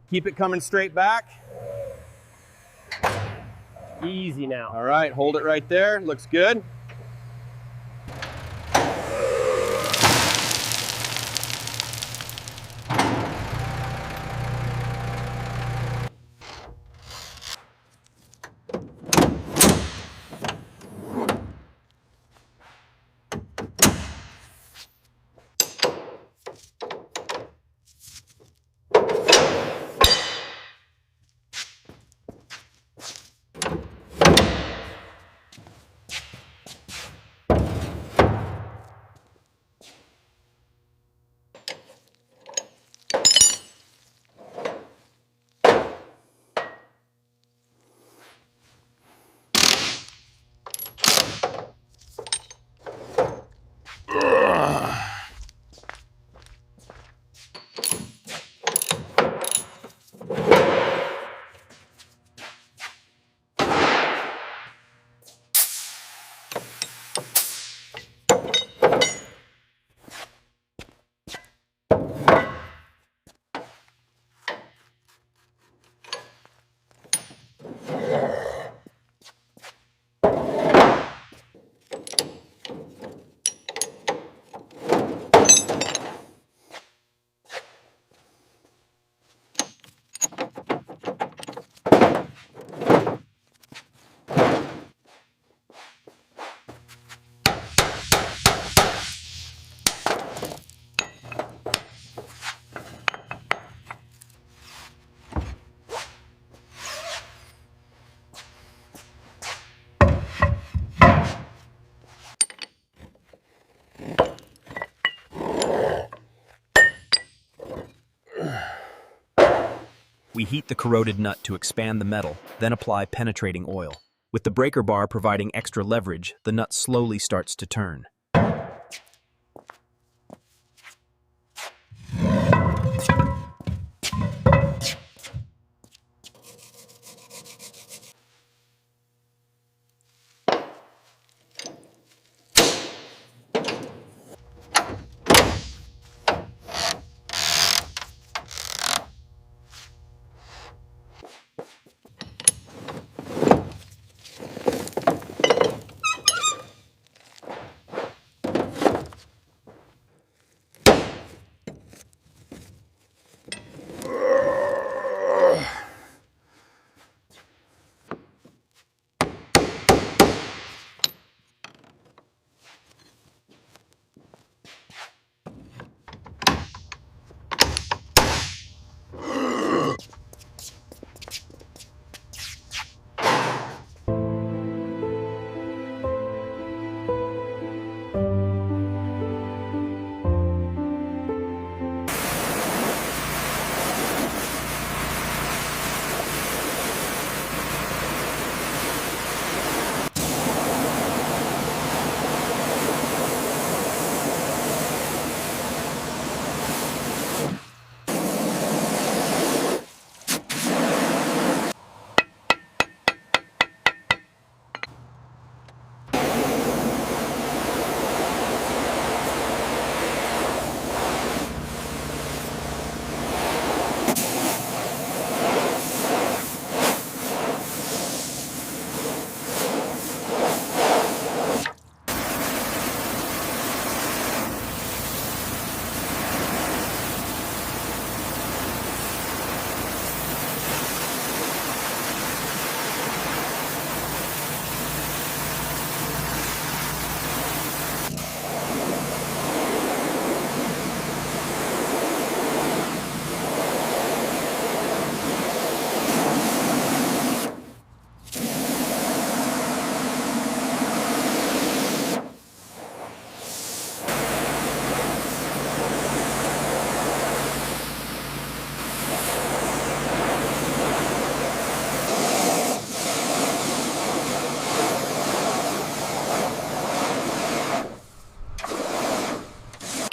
Keep it coming straight back. Easy now. All right, hold it right there. Looks good. We heat the corroded nut to expand the metal, then apply penetrating oil. With the breaker bar providing extra leverage, the nut slowly starts to turn.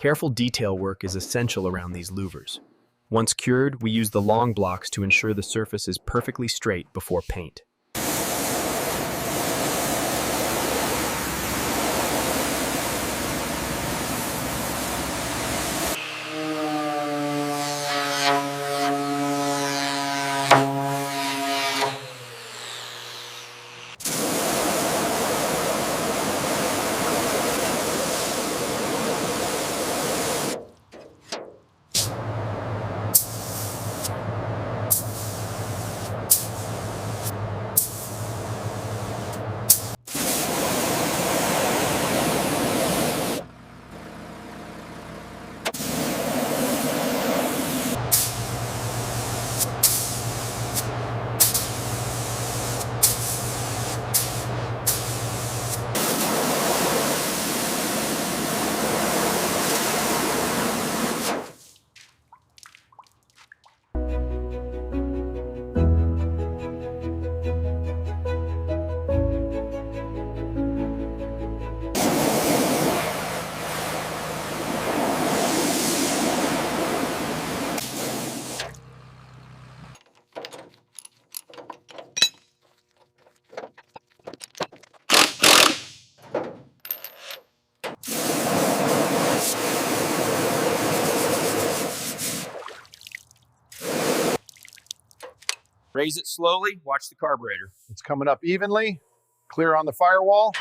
Careful detail work is essential around these louvers. Once cured, we use the long blocks to ensure the surface is perfectly straight before paint. Raise it slowly, watch the carburetor. It's coming up evenly, clear on the firewall.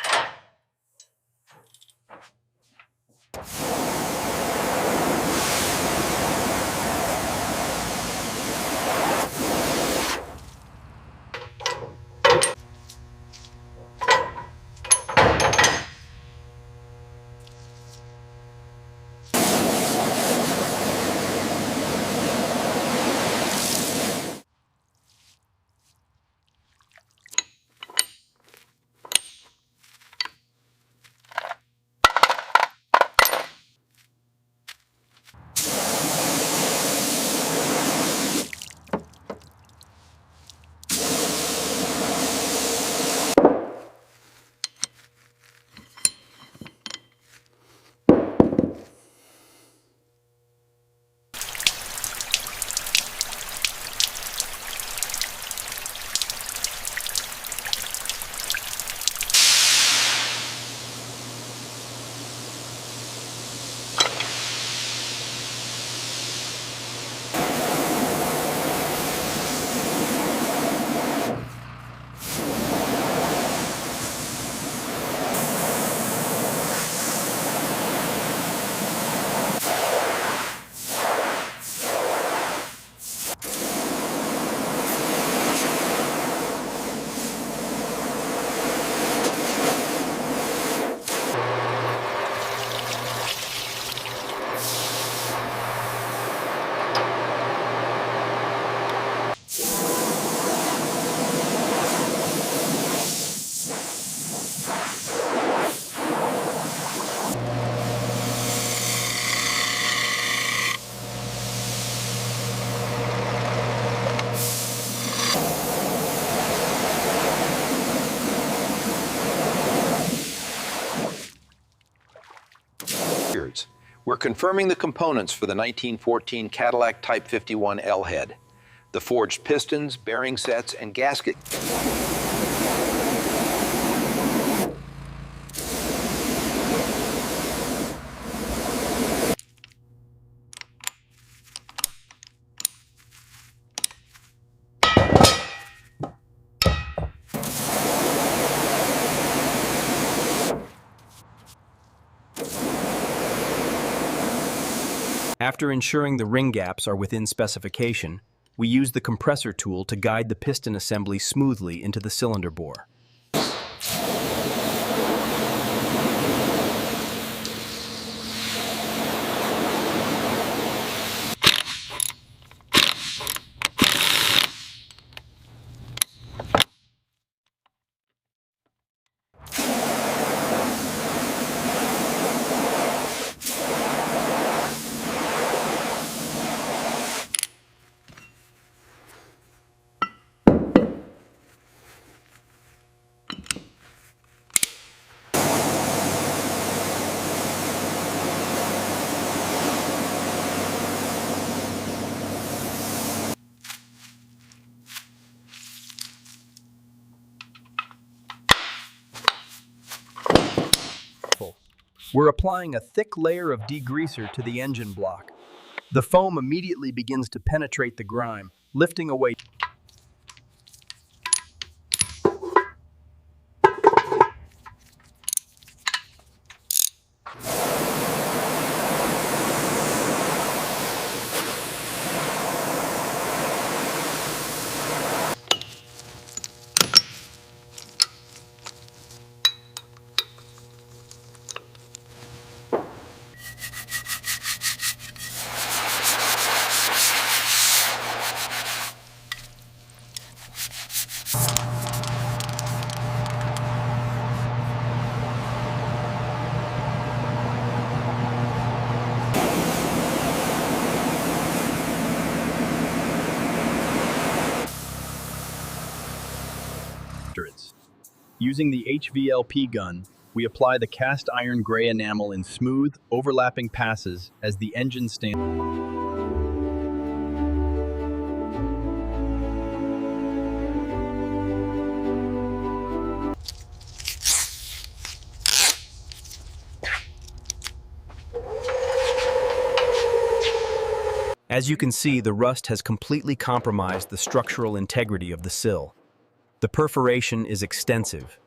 We're confirming the components for the 1914 Cadillac Type 51L head. The forged pistons, bearing sets, and gasket. After ensuring the ring gaps are within specification, we use the compressor tool to guide the piston assembly smoothly into the cylinder bore. We're applying a thick layer of degreaser to the engine block. The foam immediately begins to penetrate the grime, lifting away. Using the HVLP gun, we apply the cast iron gray enamel in smooth, overlapping passes as the engine stands. As you can see, the rust has completely compromised the structural integrity of the sill. The perforation is extensive.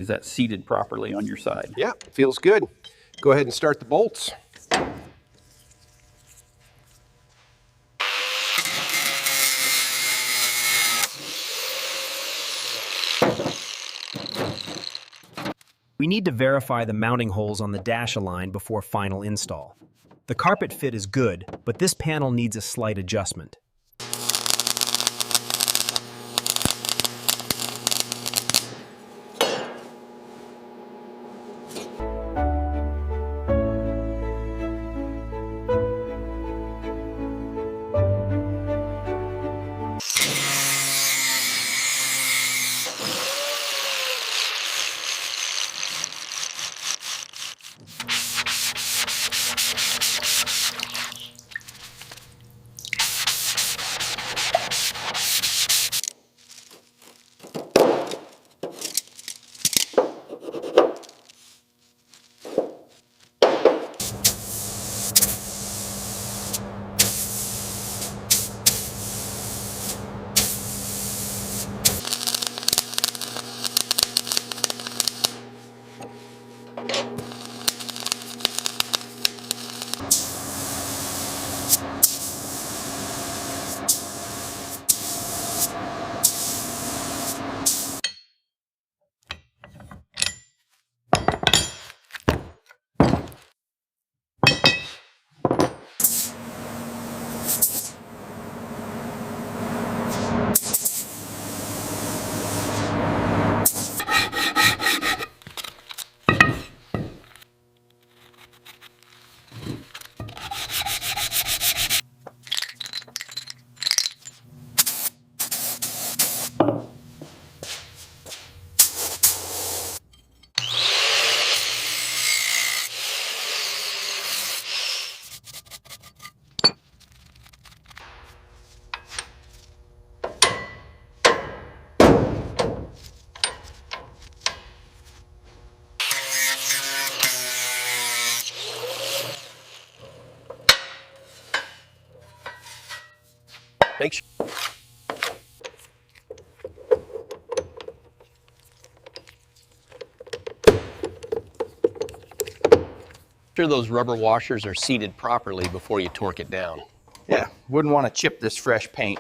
Is that seated properly on your side? Yeah, feels good. Go ahead and start the bolts. We need to verify the mounting holes on the dash align before final install. The carpet fit is good, but this panel needs a slight adjustment. Make sure those rubber washers are seated properly before you torque it down. Yeah, wouldn't want to chip this fresh paint.